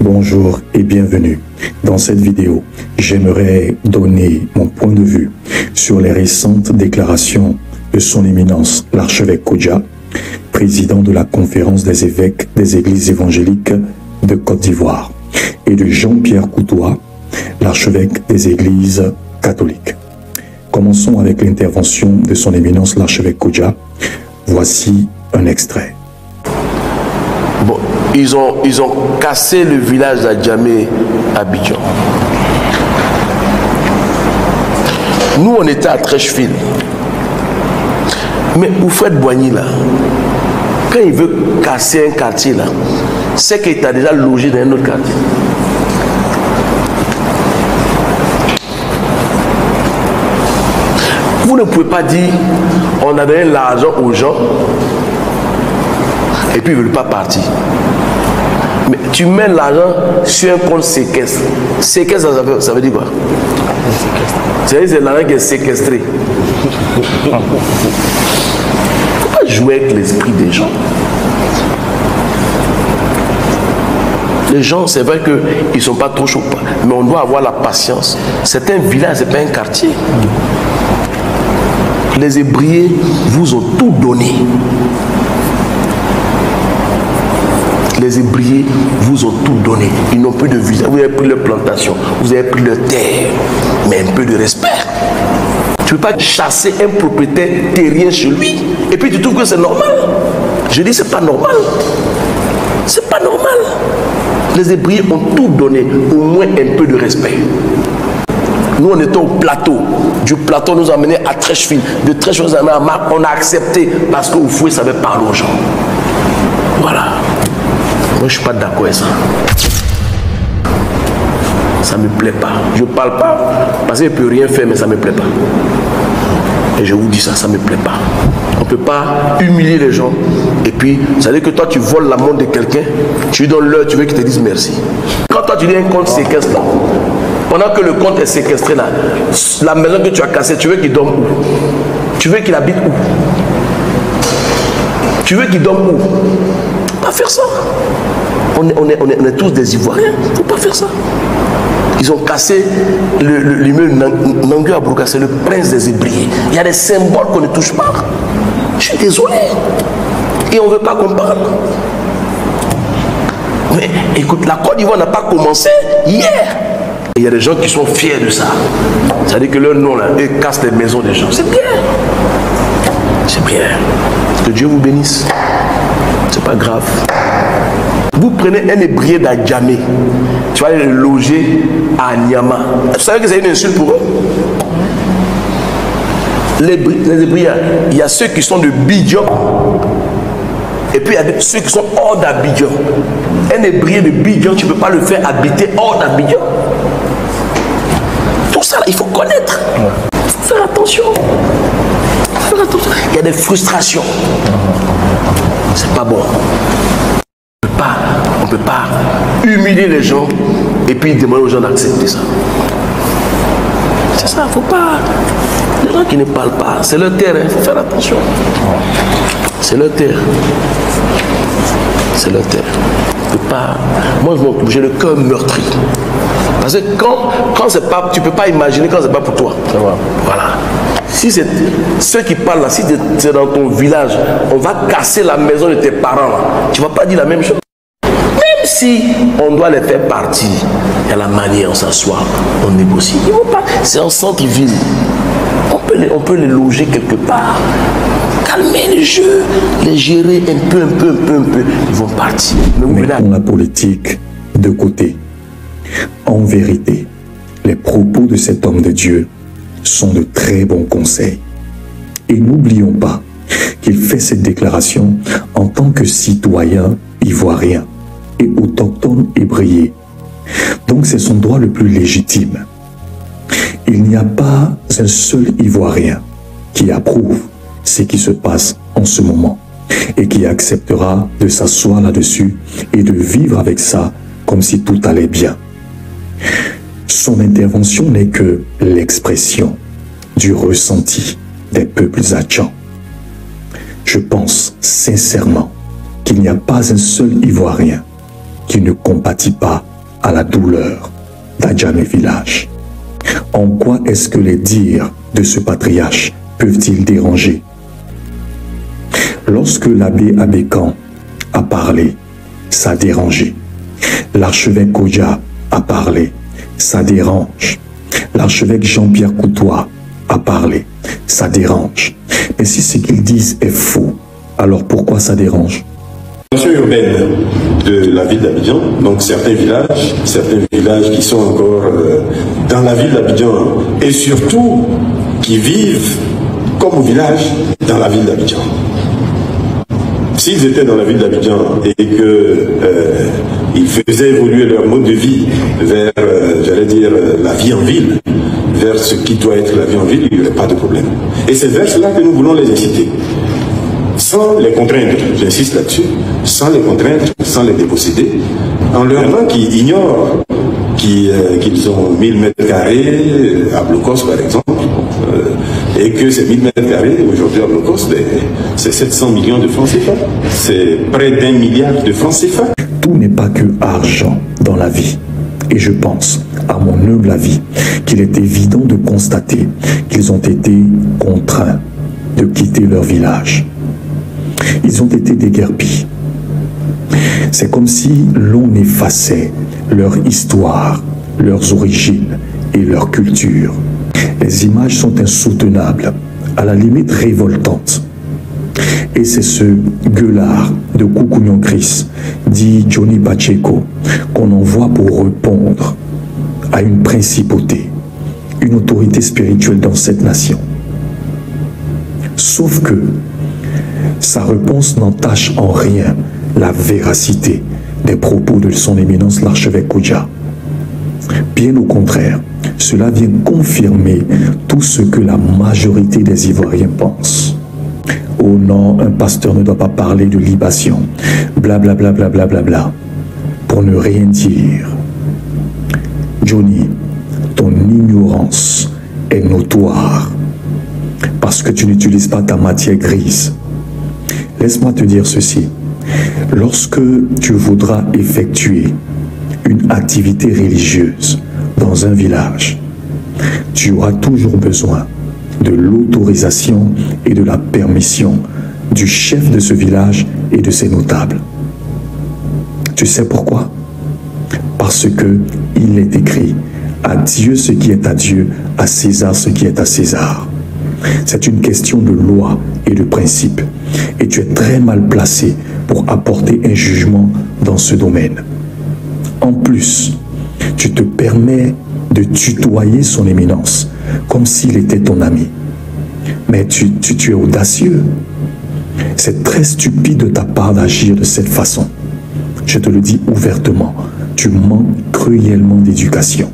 Bonjour et bienvenue. Dans cette vidéo, j'aimerais donner mon point de vue sur les récentes déclarations de son éminence l'archevêque Kodja, président de la conférence des évêques des églises évangéliques de Côte d'Ivoire, et de Jean-Pierre Coutois, l'archevêque des églises catholiques. Commençons avec l'intervention de son éminence l'archevêque Kodja. Voici un extrait. Bon, ils ont cassé le village d'Adjamé à Abidjan. Nous, on était à Trècheville. Mais Oufouette Boigny, là, quand il veut casser un quartier, là, c'est qu'il t'a déjà logé dans un autre quartier. Vous ne pouvez pas dire, on a donné l'argent aux gens, et puis ils ne veulent pas partir. Mais tu mets l'argent sur un compte séquestre. Séquestre, ça veut dire quoi? C'est l'argent qui est séquestré. Il ne faut pas jouer avec l'esprit des gens. Les gens, c'est vrai qu'ils ne sont pas trop chauds, mais on doit avoir la patience. C'est un village, ce n'est pas un quartier. Les Hébriers vous ont tout donné. Les Hébriers vous ont tout donné. Ils n'ont plus de visa. Vous avez pris leur plantation, vous avez pris leur terre. Mais un peu de respect. Tu ne peux pas chasser un propriétaire terrien chez lui. Et puis tu trouves que c'est normal. Je dis c'est pas normal. C'est pas normal. Les Hébriers ont tout donné. Au moins un peu de respect. Nous on était au plateau. Du plateau nous a amenés à Trècheville. De Trècheville nous a amenés à Marc. On a accepté parce que Oufoué savait parler aux gens. Voilà. Moi, je ne suis pas d'accord avec ça. Ça ne me plaît pas. Je ne parle pas parce qu'il ne peut rien faire, mais ça ne me plaît pas. Et je vous dis ça, ça ne me plaît pas. On ne peut pas humilier les gens. Et puis, ça veut dire que toi, tu voles la montre de quelqu'un, tu lui donnes l'heure, tu veux qu'il te dise merci. Quand toi, tu dis un compte séquestre là, pendant que le compte est séquestré là, la maison que tu as cassée, tu veux qu'il dorme où? Tu veux qu'il habite où? Tu veux qu'il dorme où? Pas faire ça. On est tous des Ivoiriens. Il ne faut pas faire ça. Ils ont cassé l'immeuble Nangu Abrouka, c'est le prince des Hébriers. Il y a des symboles qu'on ne touche pas. Je suis désolé. Et on ne veut pas qu'on parle. Mais écoute, la Côte d'Ivoire n'a pas commencé hier. Il y a des gens qui sont fiers de ça. C'est-à-dire que leur nom là, ils cassent les maisons des gens. C'est bien. C'est bien. Que Dieu vous bénisse. C'est pas grave. Vous prenez un Hébrien d'Adjamé, tu vas aller le loger à Niama. Vous savez que c'est une insulte pour eux? Les Hébriens, il y a ceux qui sont de Bidjan, et puis il y a ceux qui sont hors d'Abidjan. Un Hébrien de Bidjan, tu ne peux pas le faire habiter hors d'Abidjan. Tout ça, là, il faut connaître. Il faut faire attention. Il y a des frustrations. C'est pas bon. On ne peut pas humilier les gens et puis demander aux gens d'accepter ça. C'est ça, il ne faut pas. Les gens qui ne parlent pas, c'est leur terre, il faut faire attention. C'est leur terre. C'est leur terre. On peut pas. Moi, j'ai le cœur meurtri. Parce que quand c'est pas, tu ne peux pas imaginer quand c'est pas pour toi. Voilà. Si c'est ceux qui parlent là, si c'est dans ton village, on va casser la maison de tes parents là, tu ne vas pas dire la même chose. Même si on doit les faire partir, il y a la manière, on s'assoit, on négocie. Ils vont pas. C'est en centre-ville. On peut les loger quelque part. Calmer le jeu, les gérer un peu. Ils vont partir. Mais mettons la politique de côté. En vérité, les propos de cet homme de Dieu sont de très bons conseils. Et n'oublions pas qu'il fait cette déclaration en tant que citoyen ivoirien et autochtone hébraïen. Donc c'est son droit le plus légitime. Il n'y a pas un seul Ivoirien qui approuve ce qui se passe en ce moment et qui acceptera de s'asseoir là-dessus et de vivre avec ça comme si tout allait bien. Son intervention n'est que l'expression du ressenti des peuples adjacents. Je pense sincèrement qu'il n'y a pas un seul Ivoirien qui ne compatit pas à la douleur d'Adjamé Village. En quoi est-ce que les dires de ce patriarche peuvent-ils déranger? Lorsque l'abbé Abékan a parlé, ça a dérangé. L'archevêque Kodja a parlé, ça dérange. L'archevêque Jean-Pierre Coutois a parlé, ça dérange. Mais si ce qu'ils disent est faux, alors pourquoi ça dérange? Urbaine de la ville d'Abidjan, donc certains villages qui sont encore dans la ville d'Abidjan et surtout qui vivent comme au village dans la ville d'Abidjan. S'ils étaient dans la ville d'Abidjan et qu'ils faisaient évoluer leur mode de vie vers, j'allais dire, la vie en ville, vers ce qui doit être la vie en ville, il n'y aurait pas de problème. Et c'est vers cela que nous voulons les inciter. Sans les contraindre, j'insiste là-dessus, sans les contraindre, sans les déposséder, en leur disant qu'ils ignorent qu'ils ont 1000 mètres carrés à Blocos par exemple, et que ces 1000 mètres carrés aujourd'hui à Blocos, c'est 700 millions de francs CFA, c'est près d'1 milliard de francs CFA. Tout n'est pas que argent dans la vie. Et je pense, à mon humble avis, qu'il est évident de constater qu'ils ont été contraints de quitter leur village. Ils ont été déguerpis. C'est comme si l'on effaçait leur histoire, leurs origines et leur culture. Les images sont insoutenables, à la limite révoltantes. Et c'est ce gueulard de Koukounion Chris, dit Johnny Pacheco, qu'on envoie pour répondre à une principauté, une autorité spirituelle dans cette nation. Sauf que sa réponse n'entache en rien la véracité des propos de son éminence l'archevêque Kodja. Bien au contraire, cela vient confirmer tout ce que la majorité des Ivoiriens pensent. Oh non, un pasteur ne doit pas parler de libation, blablabla, blablabla, pour ne rien dire. Johnny, ton ignorance est notoire parce que tu n'utilises pas ta matière grise. Laisse-moi te dire ceci. Lorsque tu voudras effectuer une activité religieuse dans un village, tu auras toujours besoin de l'autorisation et de la permission du chef de ce village et de ses notables. Tu sais pourquoi? Parce que il est écrit à Dieu ce qui est à Dieu, à César ce qui est à César. C'est une question de loi et de principe. Et tu es très mal placé pour apporter un jugement dans ce domaine. En plus, tu te permets de tutoyer son éminence comme s'il était ton ami. Mais tu es audacieux. C'est très stupide de ta part d'agir de cette façon. Je te le dis ouvertement, tu manques cruellement d'éducation.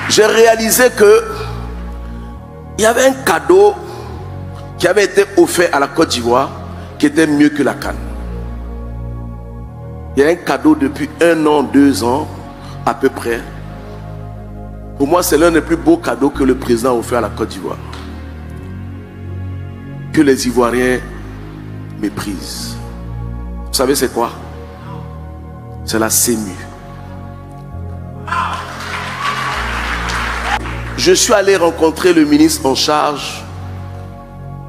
J'ai réalisé que il y avait un cadeau qui avait été offert à la Côte d'Ivoire qui était mieux que la Cannes. Il y a un cadeau depuis 1 an, 2 ans à peu près. Pour moi, c'est l'un des plus beaux cadeaux que le président a offert à la Côte d'Ivoire. Que les Ivoiriens méprisent. Vous savez c'est quoi? C'est la CEMU. Je suis allé rencontrer le ministre en charge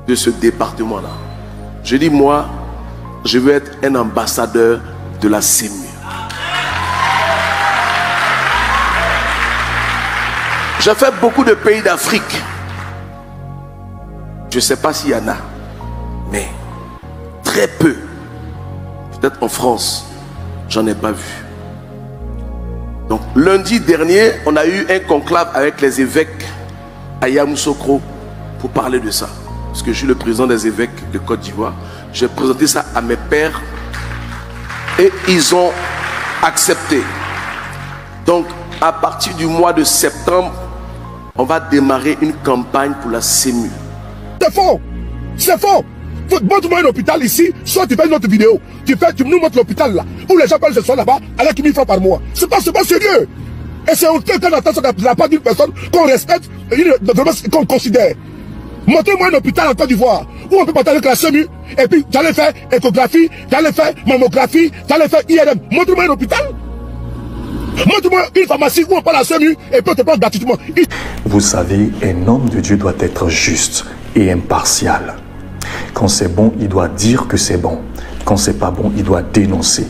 de ce département-là. Je dis, moi, je veux être un ambassadeur de la CEMU. J'ai fait beaucoup de pays d'Afrique. Je ne sais pas s'il y en a, mais très peu. Peut-être en France, j'en ai pas vu. Donc lundi dernier, on a eu un conclave avec les évêques à Yamoussoukro pour parler de ça. Parce que je suis le président des évêques de Côte d'Ivoire. J'ai présenté ça à mes pairs et ils ont accepté. Donc à partir du mois de septembre, on va démarrer une campagne pour la CEMU. C'est faux! C'est faux! Montre-moi un hôpital ici, soit tu fais une autre vidéo. Tu nous montres l'hôpital là, où les gens peuvent se soigner là-bas avec 1000 francs par mois. C'est pas sérieux. Et c'est honteux qu'on attend ça de la part d'une personne qu'on respecte et qu'on considère. Montrez-moi un hôpital en Côte d'Ivoire où on peut partir avec la CEMU et puis j'allais faire échographie, j'allais faire mammographie, j'allais faire IRM. Montrez-moi un hôpital. Montre-moi une pharmacie où on parle à SEMU et peut te prendre gratuitement. Vous savez, un homme de Dieu doit être juste et impartial. Quand c'est bon, il doit dire que c'est bon. Quand c'est pas bon, il doit dénoncer.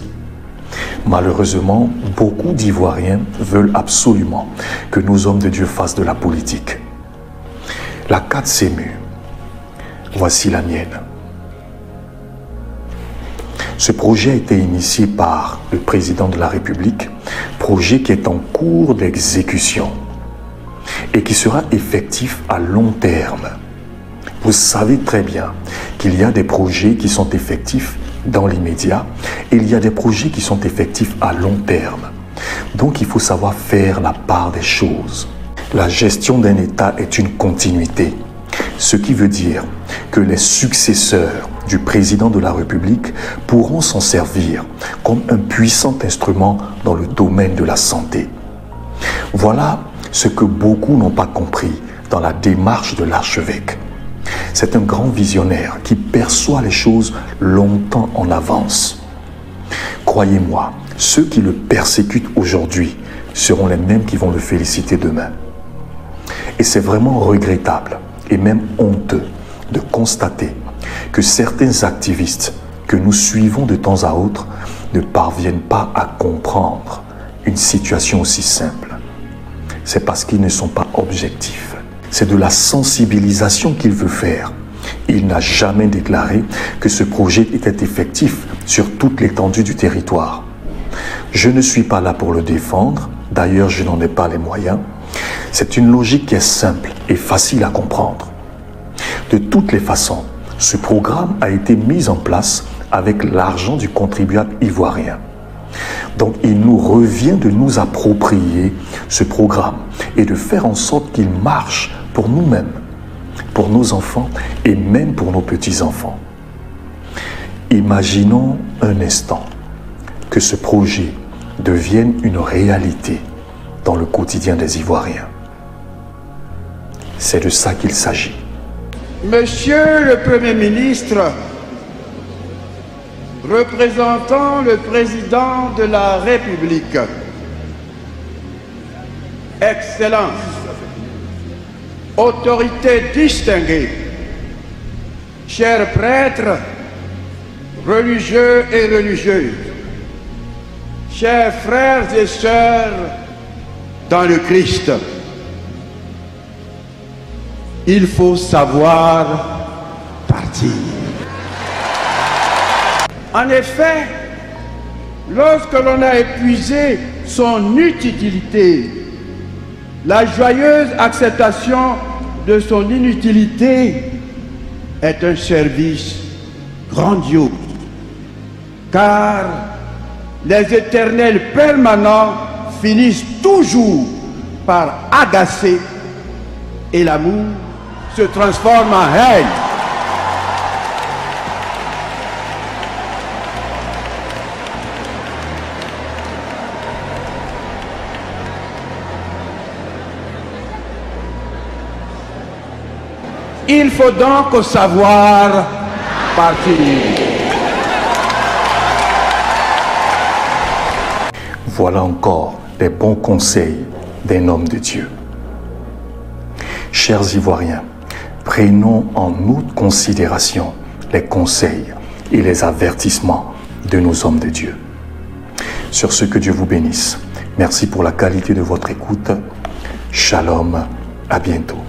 Malheureusement, beaucoup d'Ivoiriens veulent absolument que nos hommes de Dieu fassent de la politique. La 4 SEMU, voici la mienne. Ce projet a été initié par le président de la République, projet qui est en cours d'exécution et qui sera effectif à long terme. Vous savez très bien qu'il y a des projets qui sont effectifs dans l'immédiat et il y a des projets qui sont effectifs à long terme. Donc il faut savoir faire la part des choses. La gestion d'un État est une continuité, ce qui veut dire que les successeurs du président de la République pourront s'en servir comme un puissant instrument dans le domaine de la santé. Voilà ce que beaucoup n'ont pas compris dans la démarche de l'archevêque. C'est un grand visionnaire qui perçoit les choses longtemps en avance. Croyez-moi, ceux qui le persécutent aujourd'hui seront les mêmes qui vont le féliciter demain. Et c'est vraiment regrettable et même honteux de constater que certains activistes que nous suivons de temps à autre ne parviennent pas à comprendre une situation aussi simple. C'est parce qu'ils ne sont pas objectifs. C'est de la sensibilisation qu'il veut faire. Il n'a jamais déclaré que ce projet était effectif sur toute l'étendue du territoire. Je ne suis pas là pour le défendre, d'ailleurs je n'en ai pas les moyens. C'est une logique qui est simple et facile à comprendre. De toutes les façons, ce programme a été mis en place avec l'argent du contribuable ivoirien. Donc il nous revient de nous approprier ce programme et de faire en sorte qu'il marche pour nous-mêmes, pour nos enfants et même pour nos petits-enfants. Imaginons un instant que ce projet devienne une réalité dans le quotidien des Ivoiriens. C'est de ça qu'il s'agit. Monsieur le Premier ministre, représentant le président de la République, Excellence, autorité distinguée, chers prêtres, religieux et religieuses, chers frères et sœurs dans le Christ, il faut savoir partir. En effet, lorsque l'on a épuisé son utilité, la joyeuse acceptation de son inutilité est un service grandiose, car les éternels permanents finissent toujours par agacer et l'amour se transforme en haine. Il faut donc savoir partir. Voilà encore les bons conseils d'un homme de Dieu. Chers Ivoiriens, prenons en haute considération les conseils et les avertissements de nos hommes de Dieu. Sur ce, que Dieu vous bénisse. Merci pour la qualité de votre écoute. Shalom, à bientôt.